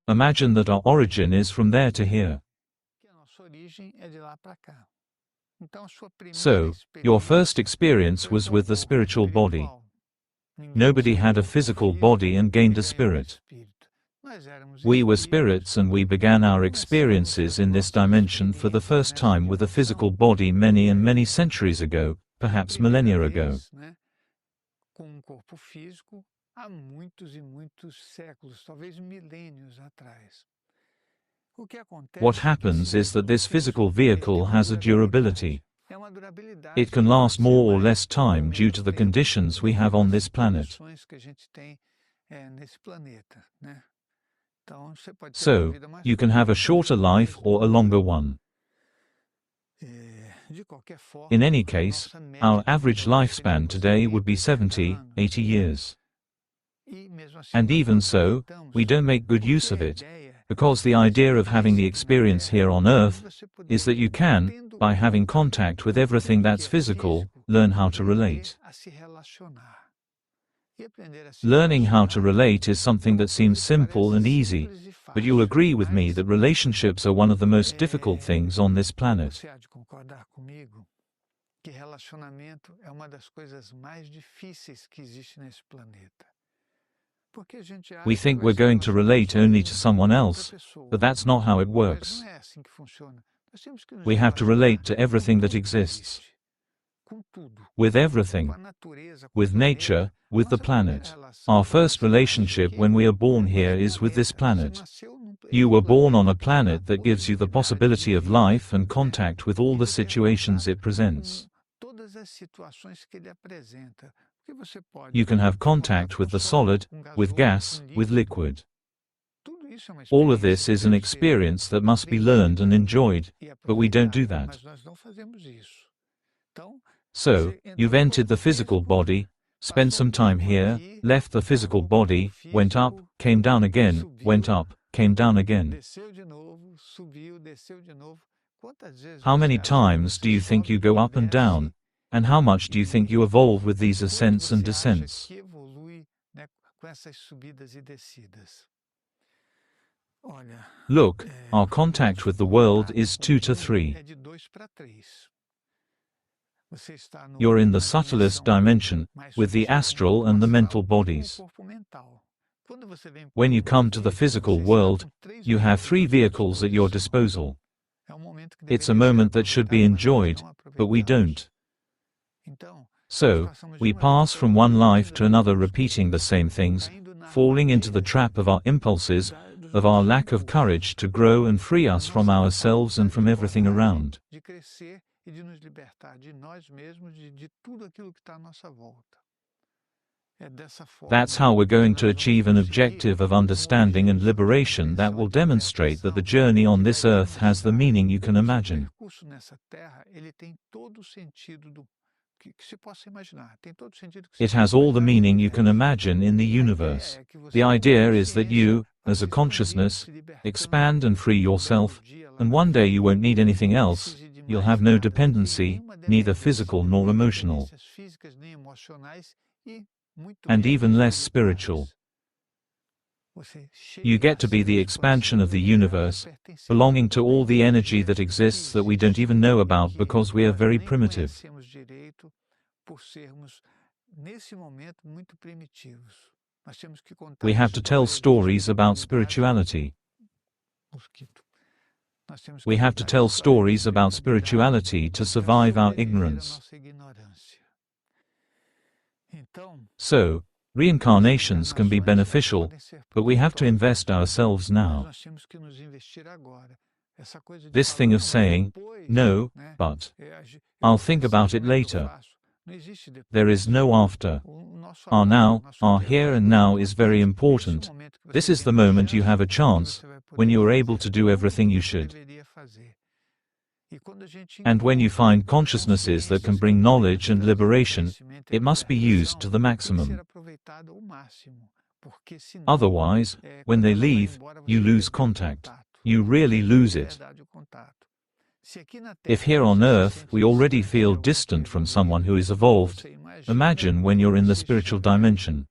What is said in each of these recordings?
Imagine that our origin is from there to here. So, your first experience was with the spiritual body. Nobody had a physical body and gained a spirit. We were spirits and we began our experiences in this dimension for the first time with a physical body many and many centuries ago, perhaps millennia ago. What happens is that this physical vehicle has a durability. It can last more or less time due to the conditions we have on this planet. So, you can have a shorter life or a longer one. In any case, our average lifespan today would be 70, 80 years. And even so, we don't make good use of it, because the idea of having the experience here on Earth is that you can, by having contact with everything that's physical, learn how to relate. Learning how to relate is something that seems simple and easy, but you'll agree with me that relationships are one of the most difficult things on this planet. We think we're going to relate only to someone else, but that's not how it works. We have to relate to everything that exists. With everything. With nature, with the planet. Our first relationship when we are born here is with this planet. You were born on a planet that gives you the possibility of life and contact with all the situations it presents. You can have contact with the solid, with gas, with liquid. All of this is an experience that must be learned and enjoyed, but we don't do that. So, you've entered the physical body, spent some time here, left the physical body, went up, came down again, went up, came down again. How many times do you think you go up and down? And how much do you think you evolve with these ascents and descents? Look, our contact with the world is 2 to 3. You're in the subtlest dimension, with the astral and the mental bodies. When you come to the physical world, you have 3 vehicles at your disposal. It's a moment that should be enjoyed, but we don't. So, we pass from one life to another repeating the same things, falling into the trap of our impulses, of our lack of courage to grow and free us from ourselves and from everything around. That's how we're going to achieve an objective of understanding and liberation that will demonstrate that the journey on this earth has the meaning you can imagine. It has all the meaning you can imagine in the universe. The idea is that you, as a consciousness, expand and free yourself, and one day you won't need anything else, you'll have no dependency, neither physical nor emotional, and even less spiritual. You get to be the expansion of the universe, belonging to all the energy that exists that we don't even know about because we are very primitive. We have to tell stories about spirituality. We have to tell stories about spirituality to survive our ignorance. So, reincarnations can be beneficial, but we have to invest ourselves now. This thing of saying, no, but I'll think about it later. There is no after. Our now, our here and now is very important. This is the moment you have a chance, when you are able to do everything you should. And when you find consciousnesses that can bring knowledge and liberation, it must be used to the maximum. Otherwise, when they leave, you lose contact. You really lose it. If here on Earth we already feel distant from someone who is evolved, imagine when you're in the spiritual dimension.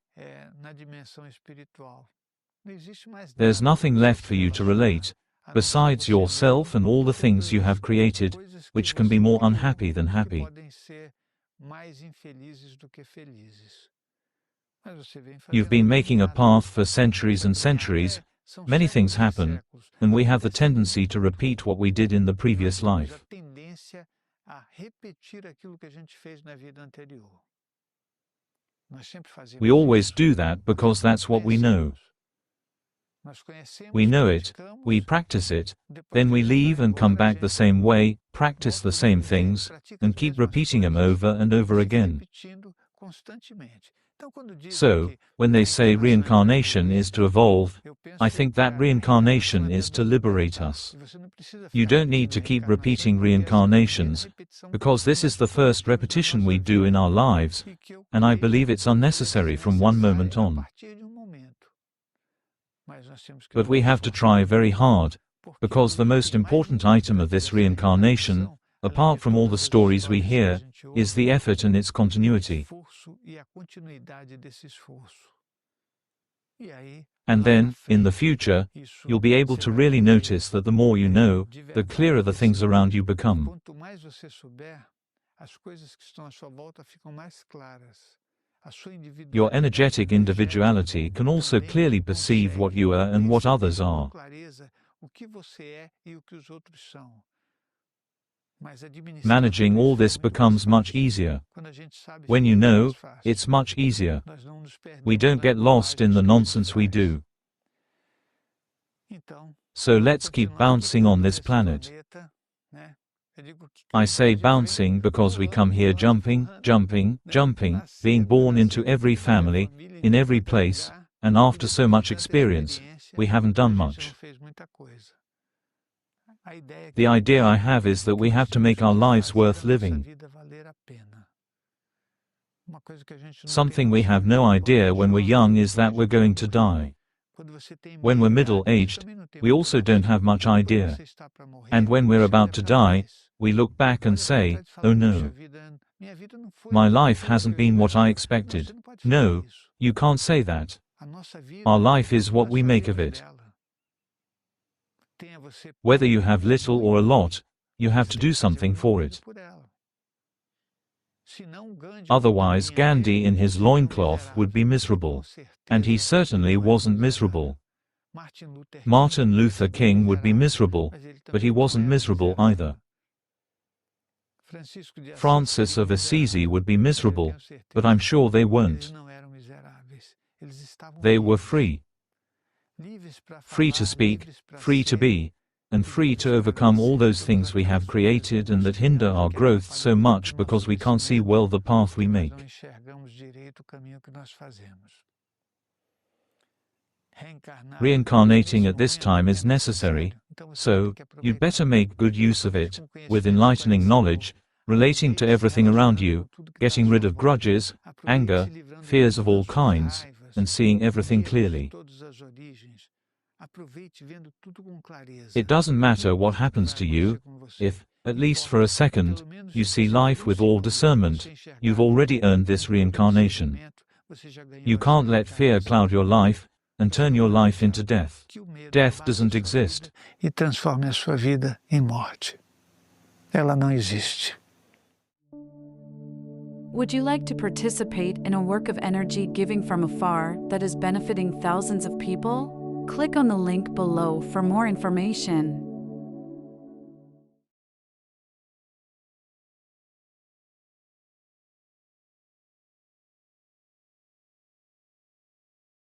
There's nothing left for you to relate, besides yourself and all the things you have created, which can be more unhappy than happy. You've been making a path for centuries and centuries, many things happen, and we have the tendency to repeat what we did in the previous life. We always do that because that's what we know. We know it, we practice it, then we leave and come back the same way, practice the same things, and keep repeating them over and over again. So, when they say reincarnation is to evolve, I think that reincarnation is to liberate us. You don't need to keep repeating reincarnations, because this is the first repetition we do in our lives, and I believe it's unnecessary from one moment on. But we have to try very hard, because the most important item of this reincarnation, apart from all the stories we hear, is the effort and its continuity. And then, in the future, you'll be able to really notice that the more you know, the clearer the things around you become. Your energetic individuality can also clearly perceive what you are and what others are. Managing all this becomes much easier. When you know, it's much easier. We don't get lost in the nonsense we do. So let's keep bouncing on this planet. I say bouncing because we come here jumping, jumping, jumping, being born into every family, in every place, and after so much experience, we haven't done much. The idea I have is that we have to make our lives worth living. Something we have no idea when we're young is that we're going to die. When we're middle-aged, we also don't have much idea. And when we're about to die, we look back and say, oh no. My life hasn't been what I expected. No, you can't say that. Our life is what we make of it. Whether you have little or a lot, you have to do something for it. Otherwise Gandhi in his loincloth would be miserable. And he certainly wasn't miserable. Martin Luther King would be miserable, but he wasn't miserable either. Francis of Assisi would be miserable, but I'm sure they weren't. They were free. Free to speak, free to be, and free to overcome all those things we have created and that hinder our growth so much because we can't see well the path we make. Reincarnating at this time is necessary, so you'd better make good use of it, with enlightening knowledge, relating to everything around you, getting rid of grudges, anger, fears of all kinds, and seeing everything clearly. It doesn't matter what happens to you, if, at least for a second, you see life with all discernment, you've already earned this reincarnation. You can't let fear cloud your life, and turn your life into death. Death doesn't exist. E transforme a sua vida em morte. Ela não existe. Would you like to participate in a work of energy giving from afar that is benefiting thousands of people? Click on the link below for more information.